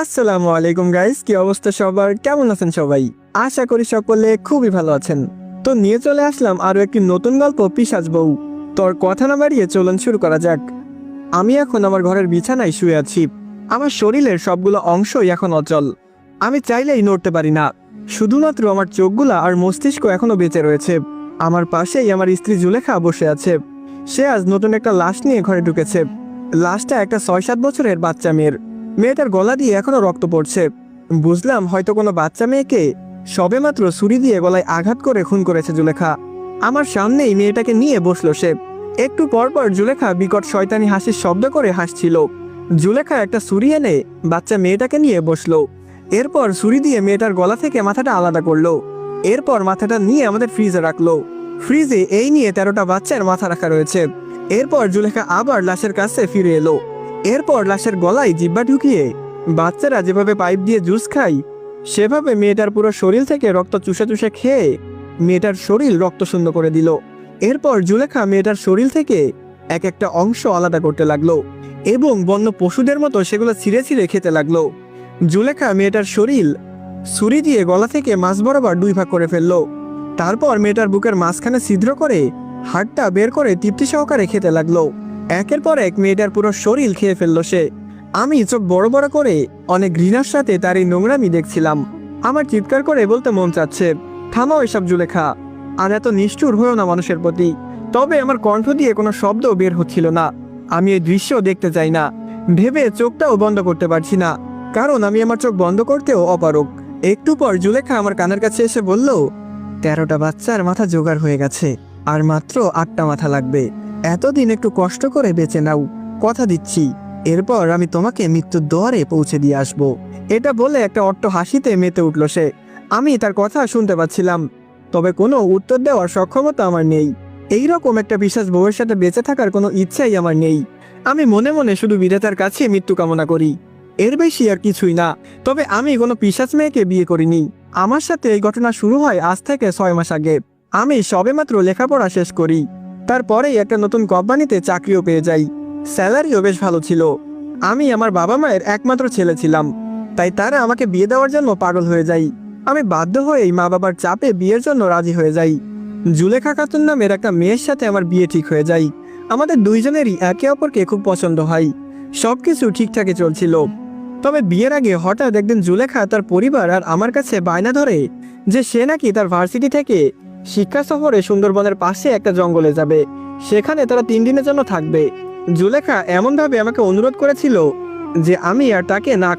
আসসালামু আলাইকুম গাইস, কি অবস্থা সবার? কেমন আছেন সবাই? আশা করি সকলে খুবই ভালো আছেন। তো নিয়ে চলে আসলাম আরো একটি নতুন গল্প, পিশাচ বউ। তোর কথা না বাড়িয়ে চলুন শুরু করা যাক। আমি এখন আমার ঘরের বিছানায় শুয়ে আছি। আমার শরীরের সবগুলো অংশই এখন অচল। আমি চাইলেই নড়তে পারি না। শুধুমাত্র আমার চোখগুলা আর মস্তিষ্ক এখনো বেঁচে রয়েছে। আমার পাশেই আমার স্ত্রী জুলেখা বসে আছে। সে আজ নতুন একটা লাশ নিয়ে ঘরে ঢুকেছে। লাশটা একটা 6-7 বছরের বাচ্চা মেয়েটার গলা দিয়ে এখনো রক্ত পড়ছে। বুঝলাম হয়তো কোনো বাচ্চা মেয়েকে সবেমাত্র ছুরি দিয়ে গলায় আঘাত করে খুন করেছে জুলেখা। আমার সামনেই মেয়েটাকে নিয়ে বসলো সে। একটু পরপর জুলেখা বিকট শয়তানি হাসির শব্দ করে হাসছিল। জুলেখা একটা ছুরি এনে বাচ্চা মেয়েটাকে নিয়ে বসলো। এরপর ছুরি দিয়ে মেয়েটার গলা থেকে মাথাটা আলাদা করলো। এরপর মাথাটা নিয়ে আমাদের ফ্রিজে রাখলো। ফ্রিজে এই নিয়ে 13টা বাচ্চার মাথা রাখা রয়েছে। এরপর জুলেখা আবার লাশের কাছে ফিরে এলো। এরপর লাশের গলায় জিহ্বা ঢুকিয়ে বাচ্চারা যেভাবে পাইপ দিয়ে জুস খায় সেভাবে মেয়েটার পুরো শরীর থেকে রক্ত চুষে চুষে খেয়ে মেয়েটার শরীর রক্ত শূন্য করে দিল। এরপর জুলেখা মেয়েটার শরীর থেকে এক একটা অংশ আলাদা করতে লাগলো এবং বন্য পশুদের মতো সেগুলো ছিঁড়ে ছিঁড়ে খেতে লাগলো। জুলেখা মেয়েটার শরীর ছুরি দিয়ে গলা থেকে মাছ বরাবর 2 ভাগ করে ফেললো। তারপর মেয়েটার বুকের মাঝখানে ছিদ্র করে হাড়টা বের করে তৃপ্তি সহকারে খেতে লাগলো। একের পর এক মেয়েটার পুরো শরীর খেয়ে ফেললো সে। আমি চোখ বড় বড় করে অনেক ঘৃণার সাথে তার এই নোংরামি দেখছিলাম। আমার চিৎকার করে বলতে মন চাচ্ছে, থামাও এসব জুলেখা, আর এত নিষ্ঠুর হয়েও না মানুষের প্রতি। তবে আমার কণ্ঠ দিয়ে কোনো শব্দ বের হচ্ছিল না। আমি এই দৃশ্য দেখতে চাই না ভেবে চোখটাও বন্ধ করতে পারছি না, কারণ আমি আমার চোখ বন্ধ করতেও অপারগ। একটু পর জুলেখা আমার কানের কাছে এসে বলল, 13টা বাচ্চার মাথা জোগাড় হয়ে গেছে, আর মাত্র 8টা মাথা লাগবে। এতদিন একটু কষ্ট করে বেঁচে নাও, কথা দিচ্ছি। এরপর আমি তোমাকে মৃত্যুর দুয়ারে পৌঁছে দিয়ে আসব। এটা বলে একটা অট্ট হাসিতে মেতে উঠল সে। আমি তার কথা শুনতে পাচ্ছিলাম, তবে কোনো উত্তর দেওয়ার সক্ষমতা আমার নেই। এইরকম একটা বিশেষ বউয়ের সাথে বেঁচে থাকার কোনো ইচ্ছাই আমার নেই। আমি মনে মনে শুধু বিধাতার কাছে মৃত্যু কামনা করি, এর বেশি আর কিছুই না। তবে আমি কোনো পিশাচ মেয়েকে বিয়ে করিনি। আমার সাথে এই ঘটনা শুরু হয় আজ থেকে 6 মাস আগে। আমি সবেমাত্র লেখাপড়া শেষ করি। তারপরেই একটা নতুন কোম্পানিতে চাকরিও পেয়ে যাই। স্যালারিও বেশ ভালো ছিল। আমি আমার বাবা মায়ের একমাত্র ছেলে ছিলাম, তাই তারা আমাকে বিয়ে দেওয়ার জন্য পাগল হয়ে যায়। আমি বাধ্য হয়েই মা বাবার চাপে বিয়ের জন্য রাজি হয়ে যাই। জুলেখা খাতুন নামের একটা মেয়ের সাথে আমার বিয়ে ঠিক হয়ে যায়। আমাদের দুইজনেরই একে অপরকে খুব পছন্দ হয়। সবকিছু ঠিকঠাকই চলছিল। তবে বিয়ের আগে হঠাৎ একদিন জুলেখা তার পরিবার আর আমার কাছে বায়না ধরে যে সে নাকি তার ভার্সিটি থেকে শিক্ষা সফরে সুন্দরবনের পাশে একটা জঙ্গলে যাবে। সেখানে তারা 3 দিনের জন্য থাকবে। জুলেখা এমনভাবে আমাকে অনুরোধ করেছিল যে আমি আর তাকে না